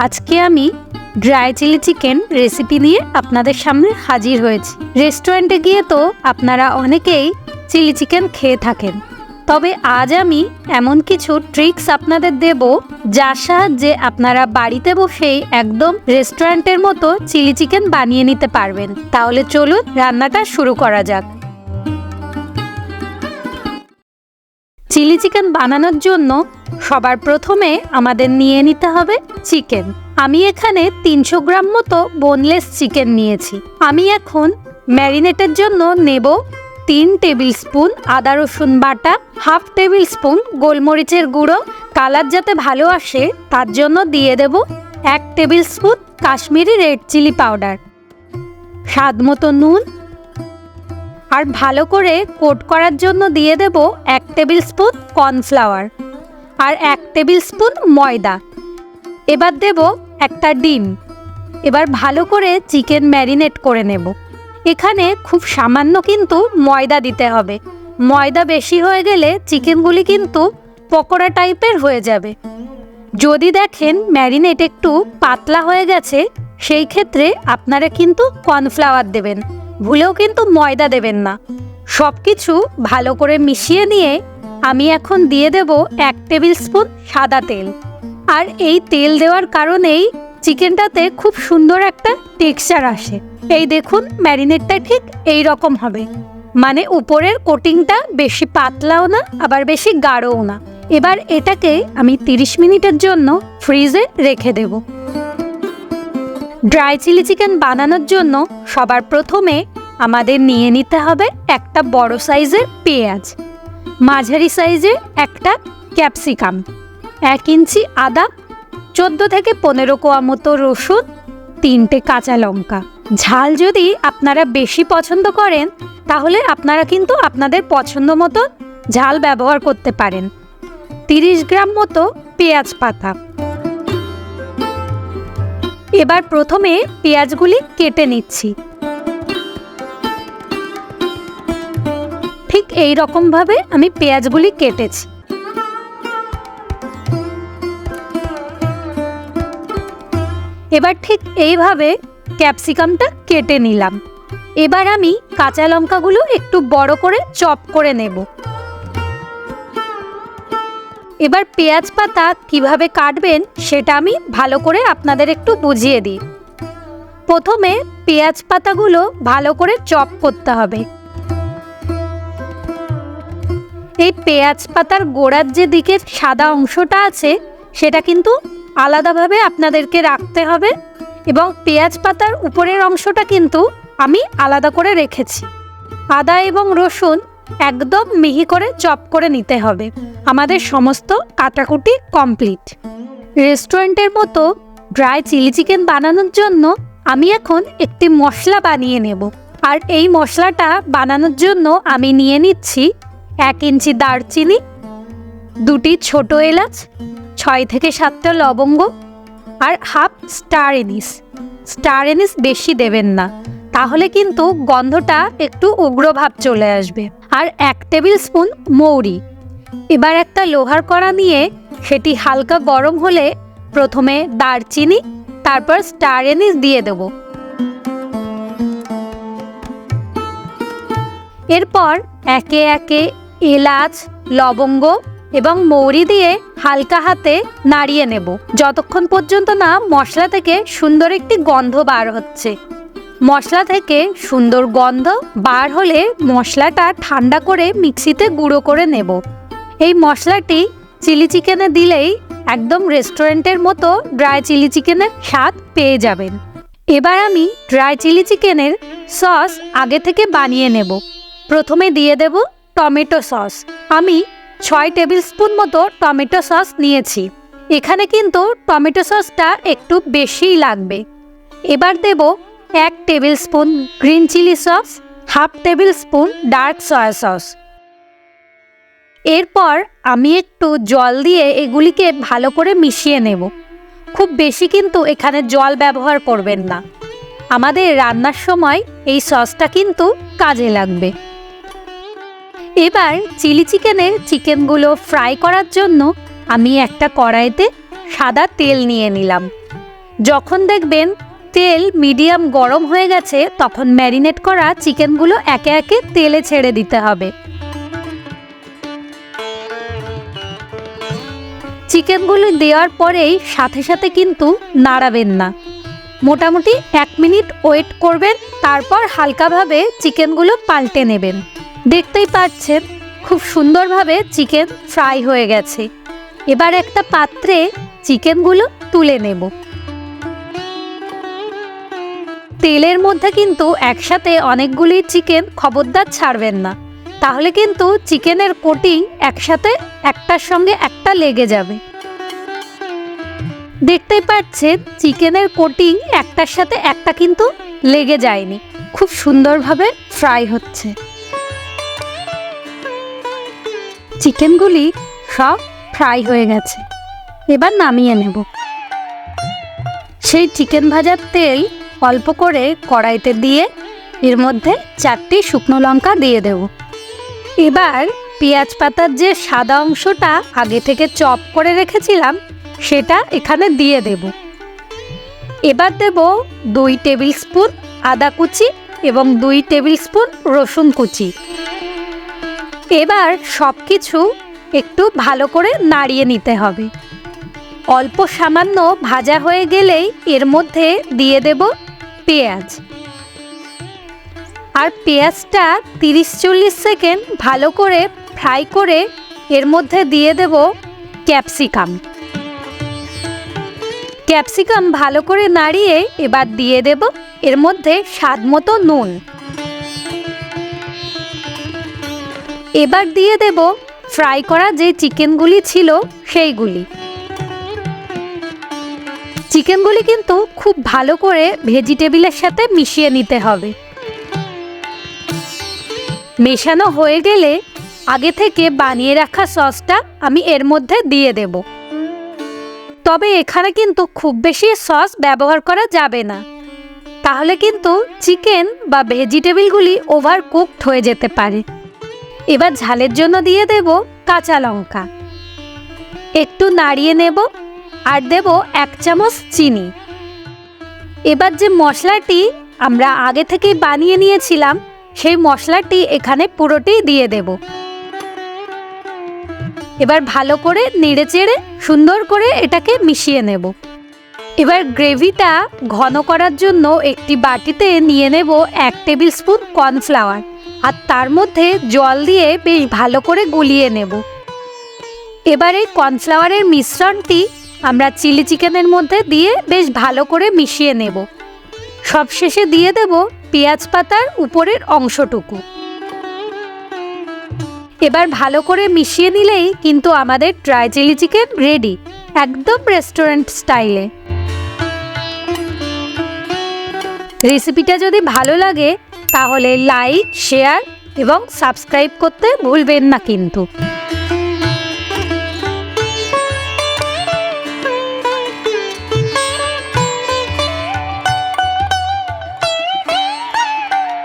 আজকে আমি dry chilli chicken recipe নিয়ে আপনাদের সামনে হাজির হয়েছি। রেস্টুরেন্টে গিয়ে তো আপনারা অনেকেই চিলি চিকেন খেয়ে থাকেন, তবে আজ আমি এমন কিছু ট্রিক্স আপনাদের দেব যার সাহায্যে আপনারা বাড়িতে বসেই একদম রেস্টুরেন্টের মতো চিলি চিকেন বানিয়ে নিতে পারবেন। তাহলে চলুন রান্নাটা শুরু করা যাক। চিলি চিকেন বানানোর জন্য সবার প্রথমে আমাদের নিয়ে নিতে হবে চিকেন। আমি এখানে 300 গ্রাম মতো বোনলেস চিকেন নিয়েছি। আমি এখন ম্যারিনেটের জন্য নেব 3 টেবিল স্পুন আদা রসুন বাটা, হাফ টেবিল স্পুন গোলমরিচের গুঁড়ো, কালার যাতে ভালো আসে তার জন্য দিয়ে দেব 1 tablespoon Kashmiri red chilli powder, স্বাদ মতো নুন, আর ভালো করে কোট করার জন্য দিয়ে দেব 1 টেবিল স্পুন কর্নফ্লাওয়ার আর 1 টেবিল স্পুন ময়দা। এবার দেব একটা ডিম। এবার ভালো করে চিকেন ম্যারিনেট করে নেব। এখানে খুব সামান্য কিন্তু ময়দা দিতে হবে। ময়দা বেশি হয়ে গেলে চিকেনগুলি কিন্তু পকোড়া টাইপের হয়ে যাবে। যদি দেখেন ম্যারিনেট একটু পাতলা হয়ে গেছে, সেই ক্ষেত্রে আপনারা কিন্তু কর্নফ্লাওয়ার দেবেন, ভুলেও কিন্তু ময়দা দেবেন না। সব কিছু ভালো করে মিশিয়ে নিয়ে আমি এখন দিয়ে দেব 1 টেবিল স্পুন সাদা তেল। আর এই তেল দেওয়ার কারণেই চিকেনটাতে খুব সুন্দর একটা টেক্সচার আসে। এই দেখুন ম্যারিনেটটা ঠিক এই রকম হবে, মানে উপরের কোটিংটা বেশি পাতলাও না আবার বেশি গাঢ়ও না। এবার এটাকে আমি 30 মিনিটের জন্য ফ্রিজে রেখে দেব। ড্রাই চিলি চিকেন বানানোর জন্য সবার প্রথমে আমাদের নিয়ে নিতে হবে একটা বড় সাইজের পেঁয়াজ, মাঝারি সাইজের একটা ক্যাপসিকাম, 1 ইঞ্চি আদা, 14 থেকে 15 কোয়া মতো রসুন, 3টে কাঁচা লঙ্কা। ঝাল যদি আপনারা বেশি পছন্দ করেন তাহলে আপনারা কিন্তু আপনাদের পছন্দ মতো ঝাল ব্যবহার করতে পারেন। 30 গ্রাম মতো পেঁয়াজ পাতা। এবার প্রথমে পেঁয়াজগুলি কেটে নিচ্ছি। ঠিক এই রকম ভাবে আমি পেঁয়াজগুলি কেটেছি। এবার ঠিক এইভাবে ক্যাপসিকামটা কেটে নিলাম। এবার আমি কাঁচা লঙ্কাগুলো একটু বড় করে চপ করে নেব। এবার পেঁয়াজ পাতা কিভাবে কাটবেন সেটা আমি ভালো করে আপনাদের একটু বুঝিয়ে দিই। প্রথমে পেঁয়াজ পাতাগুলো ভালো করে চপ করতে হবে। এই পেঁয়াজ পাতার গোড়ার যে দিকের সাদা অংশটা আছে সেটা কিন্তু আলাদাভাবে আপনাদেরকে রাখতে হবে, এবং পেঁয়াজ পাতার উপরের অংশটা কিন্তু আমি আলাদা করে রেখেছি। আদা এবং রসুন একদম মিহি করে চপ করে নিতে হবে। আমাদের সমস্ত কাটাকুটি কমপ্লিট। রেস্টুরেন্টের মতো ড্রাই চিলি চিকেন বানানোর জন্য আমি এখন একটি মশলা বানিয়ে নেব। আর এই মশলাটা বানানোর জন্য আমি নিয়ে নিচ্ছি 1 ইঞ্চি দারচিনি, 2টি ছোট এলাচ, 6 থেকে 7টা লবঙ্গ, আর হাফ স্টার এনিস। স্টার এনিস বেশি দেবেন না, তাহলে কিন্তু গন্ধটা একটু উগ্রভাব চলে আসবে। আর 1 টেবিল স্পুন মৌরি। এবার একটা লোহার কড়া নিয়ে সেটি হালকা গরম হলে প্রথমে দারচিনি, তারপর স্টার এনিস দিয়ে দেব। এরপর একে একে এলাচ, লবঙ্গ এবং মৌরি দিয়ে হালকা হাতে নাড়িয়ে নেব, যতক্ষণ পর্যন্ত না মশলা থেকে সুন্দর একটি গন্ধ বার হচ্ছে। মশলা থেকে সুন্দর গন্ধ বার হলে মশলাটা ঠান্ডা করে মিক্সিতে গুঁড়ো করে নেব। এই মশলাটি চিলি চিকেনে দিলেই একদম রেস্টুরেন্টের মতো ড্রাই চিলি চিকেনের স্বাদ পেয়ে যাবেন। এবার আমি ড্রাই চিলি চিকেনের সস আগে থেকে বানিয়ে নেব। প্রথমে দিয়ে দেব টমেটো সস। আমি 6 টেবিল স্পুন মতো টমেটো সস নিয়েছি। এখানে কিন্তু টমেটো সসটা একটু বেশিই লাগবে। এবার দেব 1 tablespoon green chilli sauce, half tablespoon dark soya sauce. এরপর আমি একটু জল দিয়ে এগুলিকে ভালো করে মিশিয়ে নেব। খুব বেশি কিন্তু এখানে জল ব্যবহার করবেন না, আমাদের রান্নার সময় এই সসটা কিন্তু কাজে লাগবে। এবার চিলি চিকেনের চিকেনগুলো ফ্রাই করার জন্য আমি একটা কড়াইতে সাদা তেল নিয়ে নিলাম। যখন দেখবেন তেল মিডিয়াম গরম হয়ে গেছে তখন ম্যারিনেট করা চিকেনগুলো একে একে তেলে ছেড়ে দিতে হবে। চিকেনগুলো দেওয়ার পরেই সাথে সাথে কিন্তু নাড়াবেন না, মোটামুটি 1 মিনিট ওয়েট করবেন, তারপর হালকাভাবে চিকেনগুলো পাল্টে নেবেন। দেখতেই পাচ্ছেন খুব সুন্দরভাবে চিকেন ফ্রাই হয়ে গেছে। এবার একটা পাত্রে চিকেনগুলো তুলে নেব। তেলের মধ্যে কিন্তু একসাথে অনেকগুলি চিকেন খবরদার ছাড়বেন না, তাহলে কিন্তু চিকেনের কোটিং একসাথে একটার সঙ্গে একটা লেগে যাবে। দেখতেই পাচ্ছেন চিকেনের কোটিং একটার সাথে একটা কিন্তু লেগে যায়নি, খুব সুন্দরভাবে ফ্রাই হচ্ছে। চিকেনগুলি সব ফ্রাই হয়ে গেছে, এবার নামিয়ে নেব। সেই চিকেন ভাজার তেল অল্প করে কড়াইতে দিয়ে এর মধ্যে 4টি শুকনো লঙ্কা দিয়ে দেব। এবার পেঁয়াজ পাতার যে সাদা অংশটা আগে থেকে চপ করে রেখেছিলাম সেটা এখানে দিয়ে দেব। এবার দেব 2 টেবিল স্পুন আদা কুচি এবং 2 টেবিল স্পুন রসুন কুচি। এবার সব কিছু একটু ভালো করে নাড়িয়ে নিতে হবে। অল্প সামান্য ভাজা হয়ে গেলেই এর মধ্যে দিয়ে দেব পেঁয়াজ, আর পেঁয়াজটা 30-40 সেকেন্ড ভালো করে ফ্রাই করে এর মধ্যে দিয়ে দেব ক্যাপসিকাম। ক্যাপসিকাম ভালো করে নাড়িয়ে এবার দিয়ে দেব এর মধ্যে স্বাদমতো নুন। এবার দিয়ে দেব ফ্রাই করা যে চিকেনগুলি ছিল সেইগুলি। চিকেনগুলি কিন্তু খুব ভালো করে ভেজিটেবিলের সাথে মিশিয়ে নিতে হবে। মেশানো হয়ে গেলে আগে থেকে বানিয়ে রাখা সসটা আমি এর মধ্যে দিয়ে দেব। তবে এখানে কিন্তু খুব বেশি সস ব্যবহার করা যাবে না, তাহলে কিন্তু চিকেন বা ভেজিটেবিলগুলি ওভারকুকড হয়ে যেতে পারে। এবার ঝালের জন্য দিয়ে দেব কাঁচা লঙ্কা, একটু নাড়িয়ে নেব আর দেব 1 চামচ চিনি। এবার যে মশলাটি আমরা আগে থেকেই বানিয়ে নিয়েছিলাম সেই মশলাটি এখানে পুরোটি দিয়ে দেব। এবার ভালো করে নেড়েচেড়ে সুন্দর করে এটাকে মিশিয়ে নেব। এবার গ্রেভিটা ঘন করার জন্য একটি বাটিতে নিয়ে নেব 1 টেবিল স্পুন কর্নফ্লাওয়ার, আর তার মধ্যে জল দিয়ে বেশ ভালো করে গুলিয়ে নেব। এবার এই কর্নফ্লাওয়ারের মিশ্রণটি আমরা চিলি চিকেনের মধ্যে দিয়ে বেশ ভালো করে মিশিয়ে নেব। সবশেষে দিয়ে দেব পেঁয়াজ পাতার উপরের অংশটুকু। এবার ভালো করে মিশিয়ে নিলেই কিন্তু আমাদের ড্রাই চিলি চিকেন রেডি, একদম রেস্টুরেন্ট স্টাইলে। রেসিপিটা যদি ভালো লাগে তাহলে লাইক, শেয়ার এবং সাবস্ক্রাইব করতে ভুলবেন না কিন্তু।